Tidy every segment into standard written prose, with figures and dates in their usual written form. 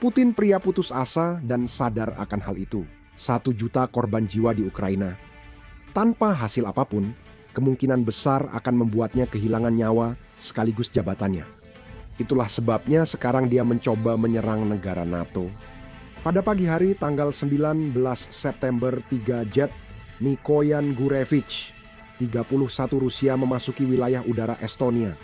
Putin pria putus asa dan sadar akan hal itu. 1 juta korban jiwa di Ukraina. Tanpa hasil apapun, kemungkinan besar akan membuatnya kehilangan nyawa sekaligus jabatannya. Itulah sebabnya sekarang dia mencoba menyerang negara NATO. Pada pagi hari tanggal 19 September 3 jet Mikoyan Gurevich 31 Rusia memasuki wilayah udara Estonia.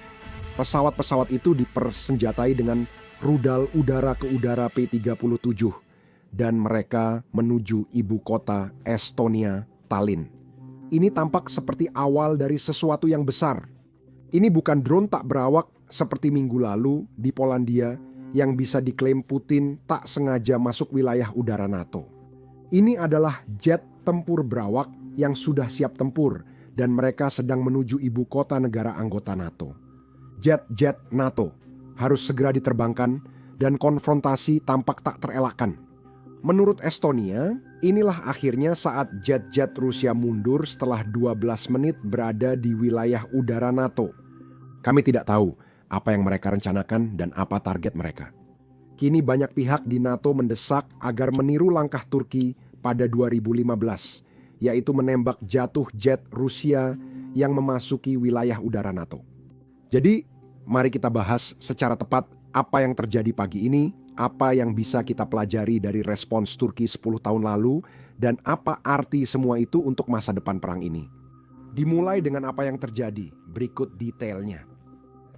Pesawat-pesawat itu dipersenjatai dengan rudal udara ke udara P-37 dan mereka menuju ibu kota Estonia, Tallinn. Ini tampak seperti awal dari sesuatu yang besar. Ini bukan drone tak berawak seperti minggu lalu di Polandia yang bisa diklaim Putin tak sengaja masuk wilayah udara NATO. Ini adalah jet tempur berawak yang sudah siap tempur dan mereka sedang menuju ibu kota negara anggota NATO. Jet-jet NATO harus segera diterbangkan dan konfrontasi tampak tak terelakkan. Menurut Estonia, inilah akhirnya saat jet-jet Rusia mundur setelah 12 menit berada di wilayah udara NATO. Kami tidak tahu apa yang mereka rencanakan dan apa target mereka. Kini banyak pihak di NATO mendesak agar meniru langkah Turki pada 2015, yaitu menembak jatuh jet Rusia yang memasuki wilayah udara NATO. Jadi, mari kita bahas secara tepat apa yang terjadi pagi ini, apa yang bisa kita pelajari dari respons Turki 10 tahun lalu, dan apa arti semua itu untuk masa depan perang ini. Dimulai dengan apa yang terjadi, berikut detailnya.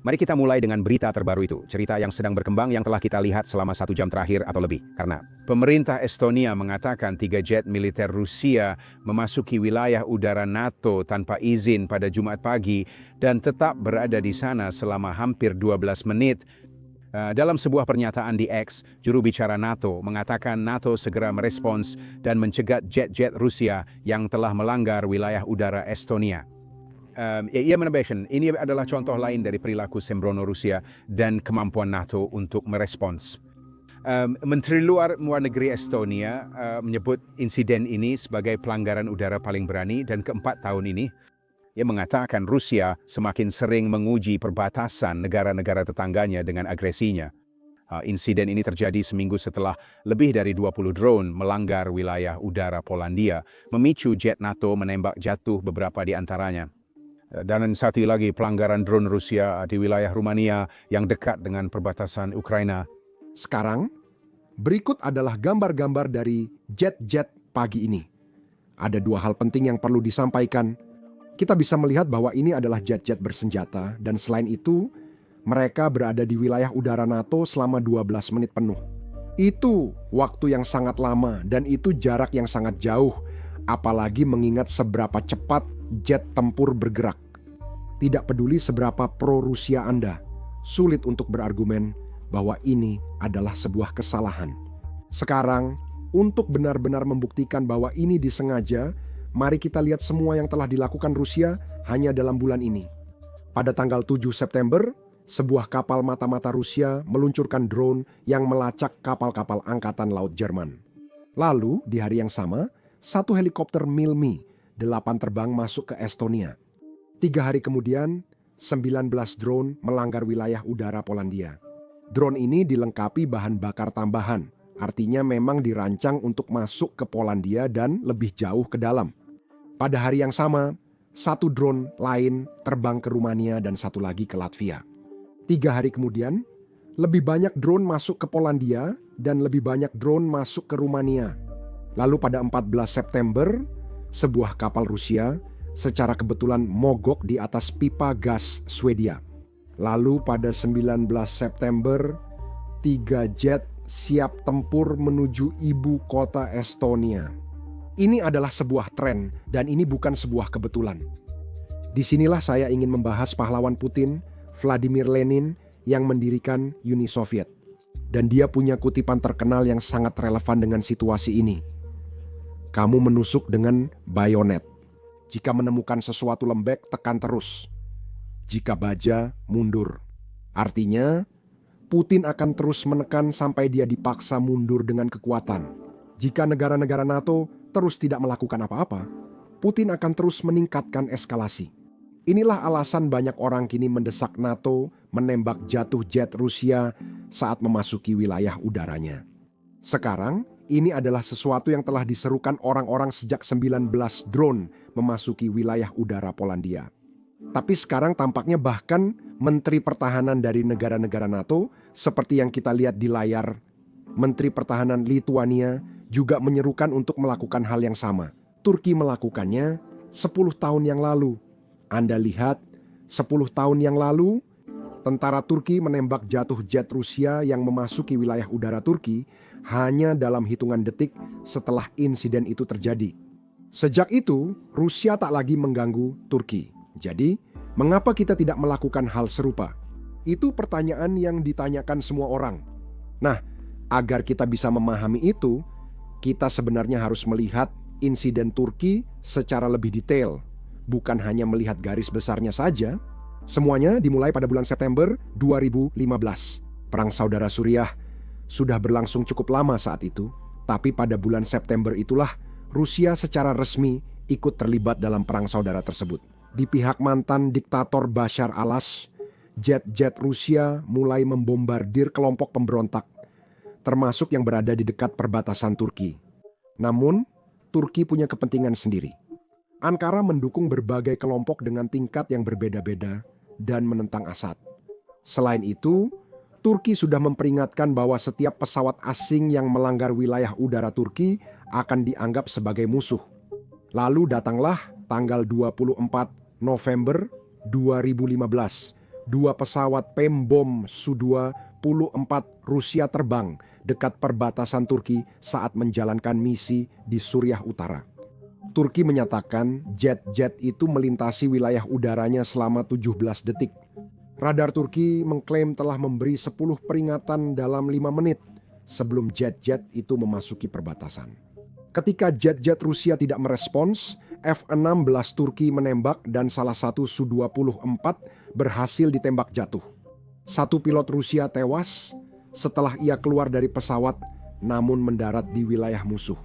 Mari kita mulai dengan berita terbaru itu, cerita yang sedang berkembang yang telah kita lihat selama 1 jam terakhir atau lebih. Karena pemerintah Estonia mengatakan 3 jet militer Rusia memasuki wilayah udara NATO tanpa izin pada Jumat pagi dan tetap berada di sana selama hampir 12 menit. Dalam sebuah pernyataan di X, juru bicara NATO mengatakan NATO segera merespons dan mencegat jet-jet Rusia yang telah melanggar wilayah udara Estonia. Ia menambahkan, ini adalah contoh lain dari perilaku sembrono Rusia dan kemampuan NATO untuk merespons. Menteri Luar Negeri Estonia menyebut insiden ini sebagai pelanggaran udara paling berani dan keempat tahun ini. Ia mengatakan Rusia semakin sering menguji perbatasan negara-negara tetangganya dengan agresinya. Insiden ini terjadi seminggu setelah lebih dari 20 drone melanggar wilayah udara Polandia, memicu jet NATO menembak jatuh beberapa di antaranya. Dan satu lagi pelanggaran drone Rusia di wilayah Rumania yang dekat dengan perbatasan Ukraina. Sekarang, berikut adalah gambar-gambar dari jet-jet pagi ini. Ada 2 hal penting yang perlu disampaikan. Kita bisa melihat bahwa ini adalah jet-jet bersenjata dan selain itu, mereka berada di wilayah udara NATO selama 12 menit penuh. Itu waktu yang sangat lama dan itu jarak yang sangat jauh, apalagi mengingat seberapa cepat jet tempur bergerak. Tidak peduli seberapa pro-Rusia Anda, sulit untuk berargumen bahwa ini adalah sebuah kesalahan. Sekarang, untuk benar-benar membuktikan bahwa ini disengaja, mari kita lihat semua yang telah dilakukan Rusia hanya dalam bulan ini. Pada tanggal 7 September, sebuah kapal mata-mata Rusia meluncurkan drone yang melacak kapal-kapal angkatan laut Jerman. Lalu, di hari yang sama, 1 helikopter Milmi 8 terbang masuk ke Estonia. 3 hari kemudian, 19 drone melanggar wilayah udara Polandia. Drone ini dilengkapi bahan bakar tambahan, artinya memang dirancang untuk masuk ke Polandia dan lebih jauh ke dalam. Pada hari yang sama, 1 drone lain terbang ke Rumania dan 1 lagi ke Latvia. 3 hari kemudian, lebih banyak drone masuk ke Polandia dan lebih banyak drone masuk ke Rumania. Lalu pada 14 September, sebuah kapal Rusia secara kebetulan mogok di atas pipa gas Swedia. Lalu pada 19 September, 3 jet siap tempur menuju ibu kota Estonia. Ini adalah sebuah tren dan ini bukan sebuah kebetulan. Disinilah saya ingin membahas pahlawan Putin, Vladimir Lenin, yang mendirikan Uni Soviet. Dan dia punya kutipan terkenal yang sangat relevan dengan situasi ini. Kamu menusuk dengan bayonet. Jika menemukan sesuatu lembek, tekan terus. Jika baja, mundur. Artinya, Putin akan terus menekan sampai dia dipaksa mundur dengan kekuatan. Jika negara-negara NATO terus tidak melakukan apa-apa, Putin akan terus meningkatkan eskalasi. Inilah alasan banyak orang kini mendesak NATO menembak jatuh jet Rusia saat memasuki wilayah udaranya. Sekarang, ini adalah sesuatu yang telah diserukan orang-orang sejak 19 drone memasuki wilayah udara Polandia. Tapi sekarang tampaknya bahkan Menteri Pertahanan dari negara-negara NATO, seperti yang kita lihat di layar, Menteri Pertahanan Lituania juga menyerukan untuk melakukan hal yang sama. Turki melakukannya 10 tahun yang lalu. Anda lihat, 10 tahun yang lalu, tentara Turki menembak jatuh jet Rusia yang memasuki wilayah udara Turki hanya dalam hitungan detik setelah insiden itu terjadi. Sejak itu, Rusia tak lagi mengganggu Turki. Jadi, mengapa kita tidak melakukan hal serupa? Itu pertanyaan yang ditanyakan semua orang. Nah, agar kita bisa memahami itu, kita sebenarnya harus melihat insiden Turki secara lebih detail, bukan hanya melihat garis besarnya saja. Semuanya dimulai pada bulan September 2015. Perang Saudara Suriah sudah berlangsung cukup lama saat itu, tapi pada bulan September itulah Rusia secara resmi ikut terlibat dalam perang saudara tersebut. Di pihak mantan diktator Bashar al-Assad, jet-jet Rusia mulai membombardir kelompok pemberontak, termasuk yang berada di dekat perbatasan Turki. Namun, Turki punya kepentingan sendiri. Ankara mendukung berbagai kelompok dengan tingkat yang berbeda-beda dan menentang Assad. Selain itu, Turki sudah memperingatkan bahwa setiap pesawat asing yang melanggar wilayah udara Turki akan dianggap sebagai musuh. Lalu datanglah tanggal 24 November 2015. Dua pesawat Pembom Su-24 Rusia terbang dekat perbatasan Turki saat menjalankan misi di Suriah Utara. Turki menyatakan jet-jet itu melintasi wilayah udaranya selama 17 detik. Radar Turki mengklaim telah memberi 10 peringatan dalam 5 menit sebelum jet-jet itu memasuki perbatasan. Ketika jet-jet Rusia tidak merespons, F-16 Turki menembak dan salah satu Su-24 berhasil ditembak jatuh. Satu pilot Rusia tewas setelah ia keluar dari pesawat namun mendarat di wilayah musuh.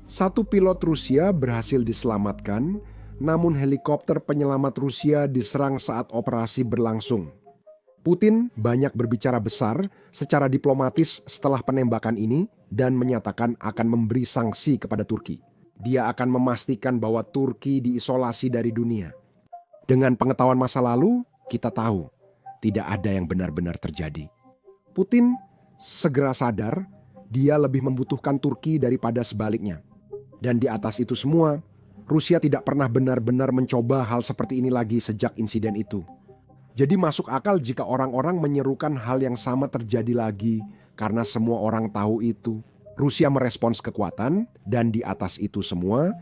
Satu pilot Rusia berhasil diselamatkan, namun helikopter penyelamat Rusia diserang saat operasi berlangsung. Putin banyak berbicara besar secara diplomatis setelah penembakan ini dan menyatakan akan memberi sanksi kepada Turki. Dia akan memastikan bahwa Turki diisolasi dari dunia. Dengan pengetahuan masa lalu, kita tahu tidak ada yang benar-benar terjadi. Putin segera sadar dia lebih membutuhkan Turki daripada sebaliknya. Dan di atas itu semua, Rusia tidak pernah benar-benar mencoba hal seperti ini lagi sejak insiden itu. Jadi masuk akal jika orang-orang menyerukan hal yang sama terjadi lagi karena semua orang tahu itu. Rusia merespons kekuatan dan di atas itu semua,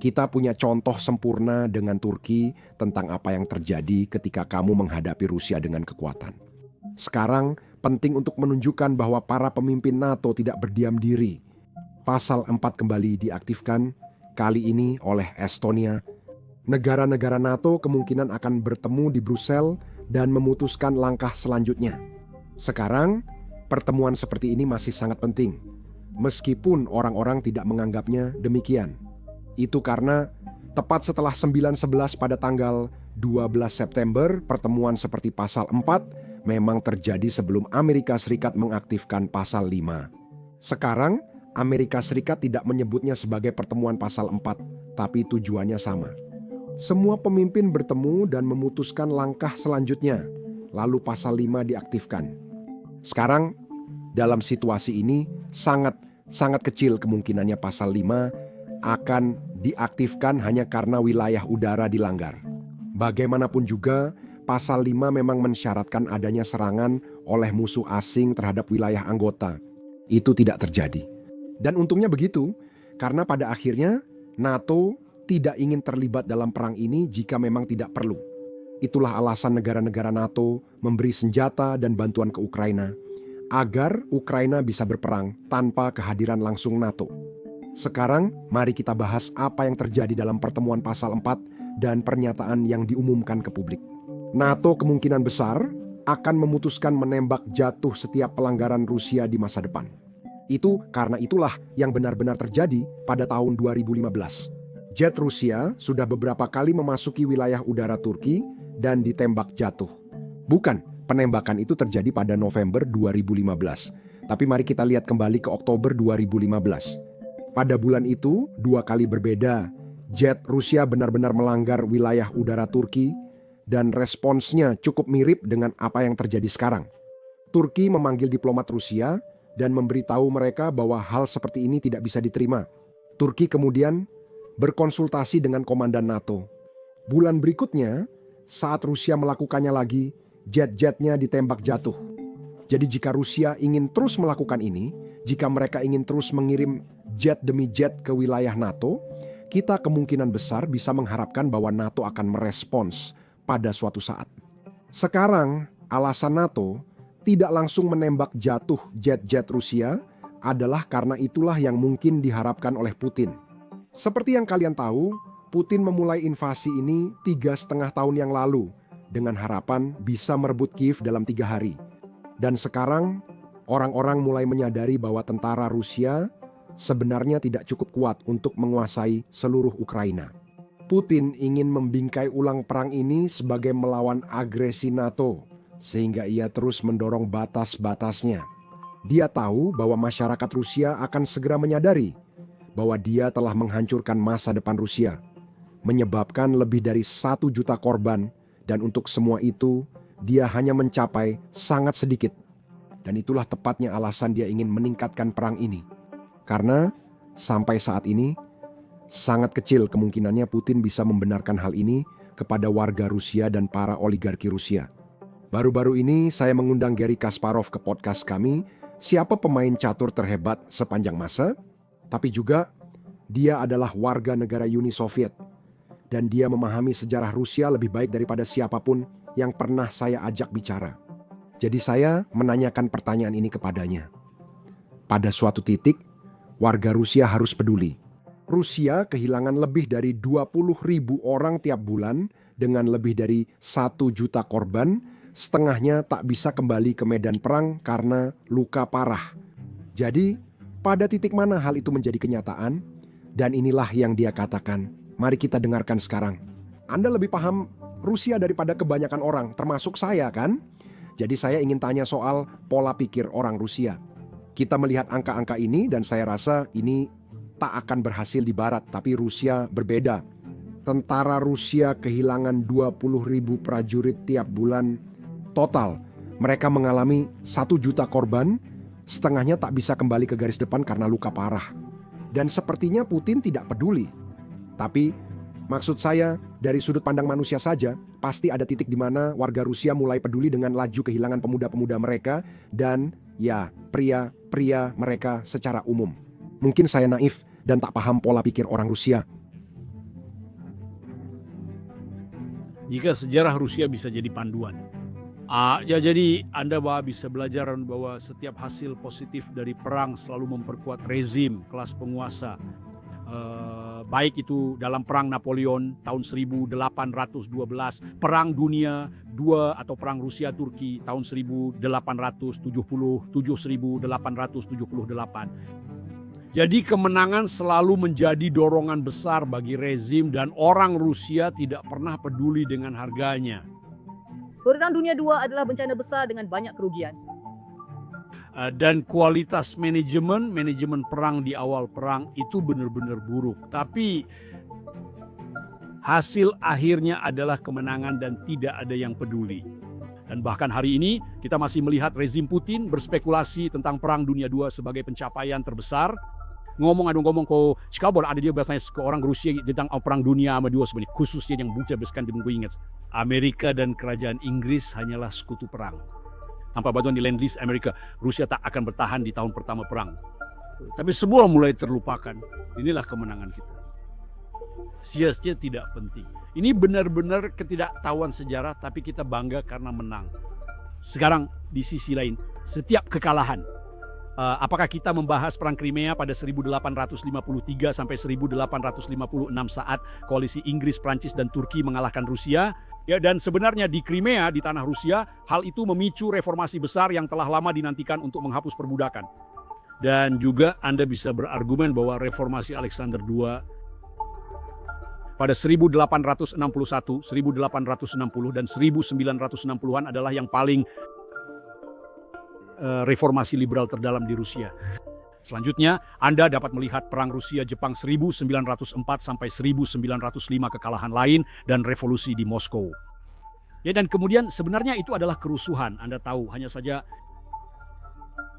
kita punya contoh sempurna dengan Turki tentang apa yang terjadi ketika kamu menghadapi Rusia dengan kekuatan. Sekarang penting untuk menunjukkan bahwa para pemimpin NATO tidak berdiam diri. Pasal 4 kembali diaktifkan, kali ini oleh Estonia. Negara-negara NATO kemungkinan akan bertemu di Brussel dan memutuskan langkah selanjutnya. Sekarang, pertemuan seperti ini masih sangat penting, meskipun orang-orang tidak menganggapnya demikian. Itu karena tepat setelah 9/11 pada tanggal 12 September, pertemuan seperti pasal 4 memang terjadi sebelum Amerika Serikat mengaktifkan pasal 5. Sekarang, Amerika Serikat tidak menyebutnya sebagai pertemuan pasal 4, tapi tujuannya sama. Semua pemimpin bertemu dan memutuskan langkah selanjutnya, lalu pasal 5 diaktifkan. Sekarang, dalam situasi ini, sangat kecil kemungkinannya pasal 5 akan diaktifkan hanya karena wilayah udara dilanggar. Bagaimanapun juga, pasal 5 memang mensyaratkan adanya serangan oleh musuh asing terhadap wilayah anggota. Itu tidak terjadi. Dan untungnya begitu, karena pada akhirnya NATO tidak ingin terlibat dalam perang ini jika memang tidak perlu. Itulah alasan negara-negara NATO memberi senjata dan bantuan ke Ukraina, agar Ukraina bisa berperang tanpa kehadiran langsung NATO. Sekarang, mari kita bahas apa yang terjadi dalam pertemuan pasal 4 dan pernyataan yang diumumkan ke publik. NATO kemungkinan besar akan memutuskan menembak jatuh setiap pelanggaran Rusia di masa depan. Itu karena itulah yang benar-benar terjadi pada tahun 2015. Jet Rusia sudah beberapa kali memasuki wilayah udara Turki dan ditembak jatuh. Bukan, penembakan itu terjadi pada November 2015. Tapi mari kita lihat kembali ke Oktober 2015. Pada bulan itu, 2 kali berbeda, jet Rusia benar-benar melanggar wilayah udara Turki dan responsnya cukup mirip dengan apa yang terjadi sekarang. Turki memanggil diplomat Rusia dan memberitahu mereka bahwa hal seperti ini tidak bisa diterima. Turki kemudian berkonsultasi dengan komandan NATO. Bulan berikutnya, saat Rusia melakukannya lagi, jet-jetnya ditembak jatuh. Jadi jika Rusia ingin terus melakukan ini, jika mereka ingin terus mengirim jet demi jet ke wilayah NATO, kita kemungkinan besar bisa mengharapkan bahwa NATO akan merespons pada suatu saat. Sekarang, alasan NATO tidak langsung menembak jatuh jet-jet Rusia adalah karena itulah yang mungkin diharapkan oleh Putin. Seperti yang kalian tahu, Putin memulai invasi ini 3,5 tahun yang lalu dengan harapan bisa merebut Kiev dalam 3 hari. Dan sekarang, orang-orang mulai menyadari bahwa tentara Rusia sebenarnya tidak cukup kuat untuk menguasai seluruh Ukraina. Putin ingin membingkai ulang perang ini sebagai melawan agresi NATO, sehingga ia terus mendorong batas-batasnya. Dia tahu bahwa masyarakat Rusia akan segera menyadari bahwa dia telah menghancurkan masa depan Rusia, menyebabkan lebih dari 1 juta korban, dan untuk semua itu, dia hanya mencapai sangat sedikit. Dan itulah tepatnya alasan dia ingin meningkatkan perang ini. Karena sampai saat ini, sangat kecil kemungkinannya Putin bisa membenarkan hal ini kepada warga Rusia dan para oligarki Rusia. Baru-baru ini saya mengundang Garry Kasparov ke podcast kami, siapa pemain catur terhebat sepanjang masa, tapi juga dia adalah warga negara Uni Soviet. Dan dia memahami sejarah Rusia lebih baik daripada siapapun yang pernah saya ajak bicara. Jadi saya menanyakan pertanyaan ini kepadanya. Pada suatu titik, warga Rusia harus peduli. Rusia kehilangan lebih dari 20.000 orang tiap bulan dengan lebih dari 1 juta korban, setengahnya tak bisa kembali ke medan perang karena luka parah. Jadi, pada titik mana hal itu menjadi kenyataan? Dan inilah yang dia katakan. Mari kita dengarkan sekarang. Anda lebih paham Rusia daripada kebanyakan orang, termasuk saya kan? Jadi saya ingin tanya soal pola pikir orang Rusia. Kita melihat angka-angka ini dan saya rasa ini tak akan berhasil di barat, tapi Rusia berbeda. Tentara Rusia kehilangan 20.000 prajurit tiap bulan total. Mereka mengalami 1 juta korban, setengahnya tak bisa kembali ke garis depan karena luka parah. Dan sepertinya Putin tidak peduli. Tapi maksud saya, dari sudut pandang manusia saja, pasti ada titik di mana warga Rusia mulai peduli dengan laju kehilangan pemuda-pemuda mereka dan ya, pria-pria mereka secara umum. Mungkin saya naif dan tak paham pola pikir orang Rusia. Jika sejarah Rusia bisa jadi panduan, jadi Anda bisa belajar bahwa setiap hasil positif dari perang selalu memperkuat rezim kelas penguasa. Baik itu dalam Perang Napoleon tahun 1812, Perang Dunia II atau Perang Rusia-Turki tahun 1878. Jadi kemenangan selalu menjadi dorongan besar bagi rezim dan orang Rusia tidak pernah peduli dengan harganya. Perang Dunia II adalah bencana besar dengan banyak kerugian. Dan kualitas manajemen perang di awal perang itu benar-benar buruk. Tapi hasil akhirnya adalah kemenangan dan tidak ada yang peduli. Dan bahkan hari ini kita masih melihat rezim Putin berspekulasi tentang Perang Dunia II sebagai pencapaian terbesar. Ngomong ko Chicago ada dia biasanya ke orang Rusia tentang Perang Dunia II sebenarnya. Khususnya yang buca beskan di ingat. Amerika dan kerajaan Inggris hanyalah sekutu perang. Tanpa bantuan di Land-Lease Amerika, Rusia tak akan bertahan di tahun pertama perang. Tapi semua mulai terlupakan. Inilah kemenangan kita. Sia-sia tidak penting. Ini benar-benar ketidaktahuan sejarah, tapi kita bangga karena menang. Sekarang di sisi lain, setiap kekalahan. Apakah kita membahas perang Crimea pada 1853 sampai 1856 saat koalisi Inggris, Prancis, dan Turki mengalahkan Rusia? Ya, dan sebenarnya di Crimea, di tanah Rusia, hal itu memicu reformasi besar yang telah lama dinantikan untuk menghapus perbudakan. Dan juga Anda bisa berargumen bahwa reformasi Alexander II pada 1861, 1860, dan 1960-an adalah yang paling reformasi liberal terdalam di Rusia. Selanjutnya, Anda dapat melihat perang Rusia-Jepang 1904 sampai 1905 kekalahan lain dan revolusi di Moskow. Ya, dan kemudian sebenarnya itu adalah kerusuhan. Anda tahu, hanya saja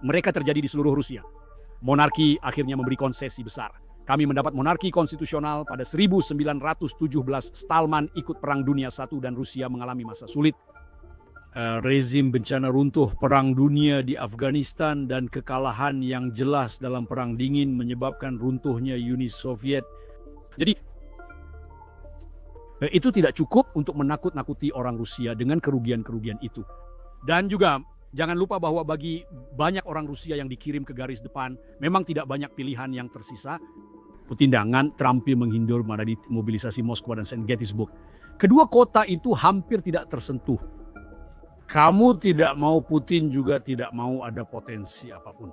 mereka terjadi di seluruh Rusia. Monarki akhirnya memberi konsesi besar. Kami mendapat monarki konstitusional pada 1917. Stallman ikut Perang Dunia I dan Rusia mengalami masa sulit. Rezim bencana runtuh Perang Dunia di Afghanistan dan kekalahan yang jelas dalam Perang Dingin menyebabkan runtuhnya Uni Soviet. Jadi itu tidak cukup untuk menakut-nakuti orang Rusia dengan kerugian-kerugian itu. Dan juga jangan lupa bahwa bagi banyak orang Rusia yang dikirim ke garis depan, memang tidak banyak pilihan yang tersisa. Putin dengan terampil menghindar dari mobilisasi Moskwa dan St. Gettysburg. Kedua kota itu hampir tidak tersentuh. Kamu tidak mau Putin juga tidak mau ada potensi apapun.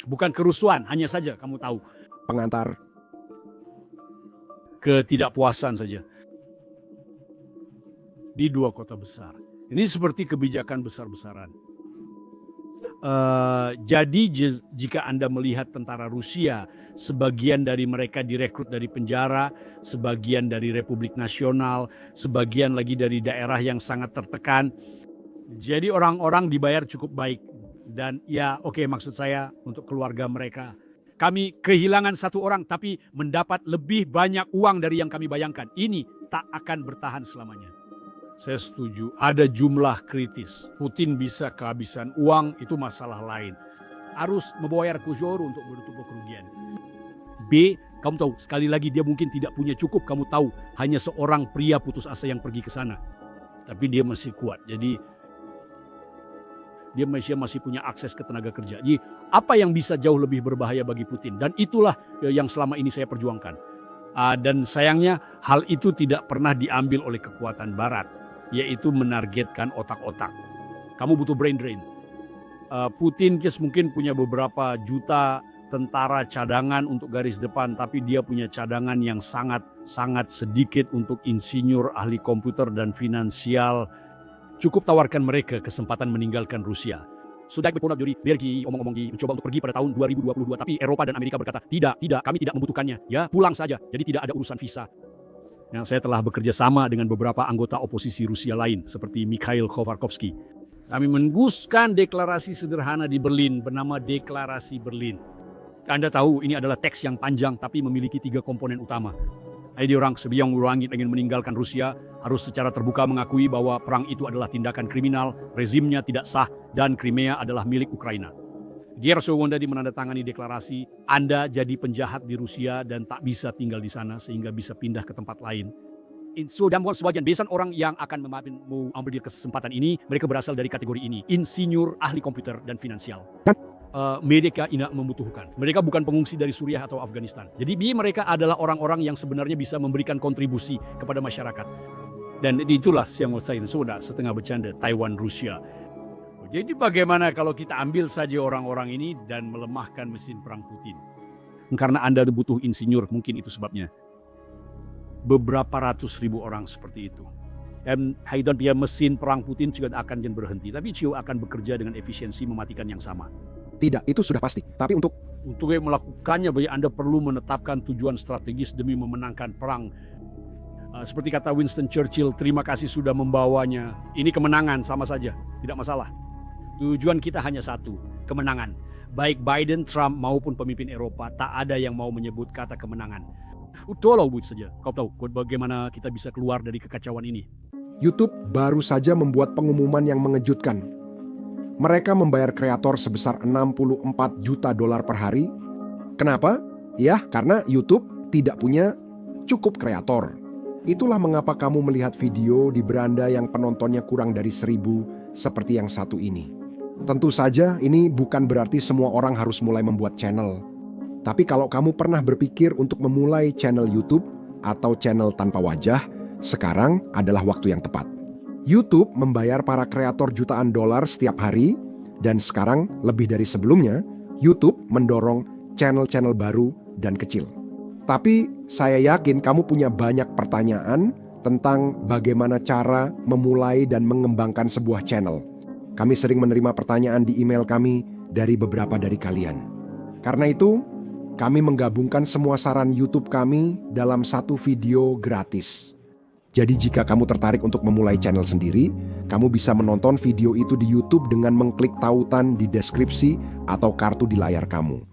Bukan kerusuhan, hanya saja kamu tahu. Pengantar. Ketidakpuasan saja. Di dua kota besar. Ini seperti kebijakan besar-besaran. Jadi jika Anda melihat tentara Rusia, sebagian dari mereka direkrut dari penjara, sebagian dari Republik Nasional, sebagian lagi dari daerah yang sangat tertekan. Jadi orang-orang dibayar cukup baik. Dan ya oke, maksud saya untuk keluarga mereka. Kami kehilangan satu orang tapi mendapat lebih banyak uang dari yang kami bayangkan. Ini tak akan bertahan selamanya. Saya setuju, ada jumlah kritis. Putin bisa kehabisan uang, itu masalah lain. Harus membayar kujor untuk menutup kerugian. B, kamu tahu, sekali lagi dia mungkin tidak punya cukup, kamu tahu. Hanya seorang pria putus asa yang pergi ke sana. Tapi dia masih kuat, jadi dia masih punya akses ke tenaga kerja. Jadi apa yang bisa jauh lebih berbahaya bagi Putin? Dan itulah yang selama ini saya perjuangkan. Dan sayangnya hal itu tidak pernah diambil oleh kekuatan Barat. Yaitu menargetkan otak-otak. Kamu butuh brain drain. Putin mungkin punya beberapa juta tentara cadangan untuk garis depan, tapi dia punya cadangan yang sangat sedikit untuk insinyur, ahli komputer dan finansial. Cukup tawarkan mereka kesempatan meninggalkan Rusia. Sudah berpunah juri, Bergi omong-omong mencoba untuk pergi pada tahun 2022, tapi Eropa dan Amerika berkata, tidak, kami tidak membutuhkannya. Ya, pulang saja, jadi tidak ada urusan visa. Yang saya telah bekerja sama dengan beberapa anggota oposisi Rusia lain, seperti Mikhail Khodorkovsky. Kami mengguskan deklarasi sederhana di Berlin, bernama Deklarasi Berlin. Anda tahu ini adalah teks yang panjang, tapi memiliki 3 komponen utama. Jadi orang sebelum ingin meninggalkan Rusia, harus secara terbuka mengakui bahwa perang itu adalah tindakan kriminal, rezimnya tidak sah, dan Crimea adalah milik Ukraina. Gershowanda menandatangani deklarasi, Anda jadi penjahat di Rusia dan tak bisa tinggal di sana sehingga bisa pindah ke tempat lain. Dan sebagian besan orang yang akan mau ambil kesempatan ini, mereka berasal dari kategori ini, insinyur, ahli komputer, dan finansial. Mereka tidak membutuhkan. Mereka bukan pengungsi dari Suriah atau Afghanistan. Jadi mereka adalah orang-orang yang sebenarnya bisa memberikan kontribusi kepada masyarakat. Dan itulah yang saya sudah setengah bercanda, Taiwan, Rusia. Jadi bagaimana kalau kita ambil saja orang-orang ini dan melemahkan mesin perang Putin? Karena Anda butuh insinyur, mungkin itu sebabnya. Beberapa ratus ribu orang seperti itu. Dan mesin perang Putin juga akan berhenti. Tapi Cio akan bekerja dengan efisiensi mematikan yang sama. Tidak, itu sudah pasti. Tapi untuk melakukannya, bagi Anda perlu menetapkan tujuan strategis demi memenangkan perang. Seperti kata Winston Churchill, terima kasih sudah membawanya. Ini kemenangan sama saja, tidak masalah. Tujuan kita hanya satu, kemenangan. Baik Biden, Trump maupun pemimpin Eropa, tak ada yang mau menyebut kata kemenangan. Tolong saja, kau tahu bagaimana kita bisa keluar dari kekacauan ini. YouTube baru saja membuat pengumuman yang mengejutkan. Mereka membayar kreator sebesar $64 juta per hari. Kenapa? Ya, karena YouTube tidak punya cukup kreator. Itulah mengapa kamu melihat video di beranda yang penontonnya kurang dari 1.000 seperti yang satu ini. Tentu saja ini bukan berarti semua orang harus mulai membuat channel. Tapi kalau kamu pernah berpikir untuk memulai channel YouTube atau channel tanpa wajah, sekarang adalah waktu yang tepat. YouTube membayar para kreator jutaan dolar setiap hari, dan sekarang lebih dari sebelumnya, YouTube mendorong channel-channel baru dan kecil. Tapi saya yakin kamu punya banyak pertanyaan tentang bagaimana cara memulai dan mengembangkan sebuah channel. Kami sering menerima pertanyaan di email kami dari beberapa dari kalian. Karena itu, kami menggabungkan semua saran YouTube kami dalam satu video gratis. Jadi jika kamu tertarik untuk memulai channel sendiri, kamu bisa menonton video itu di YouTube dengan mengklik tautan di deskripsi atau kartu di layar kamu.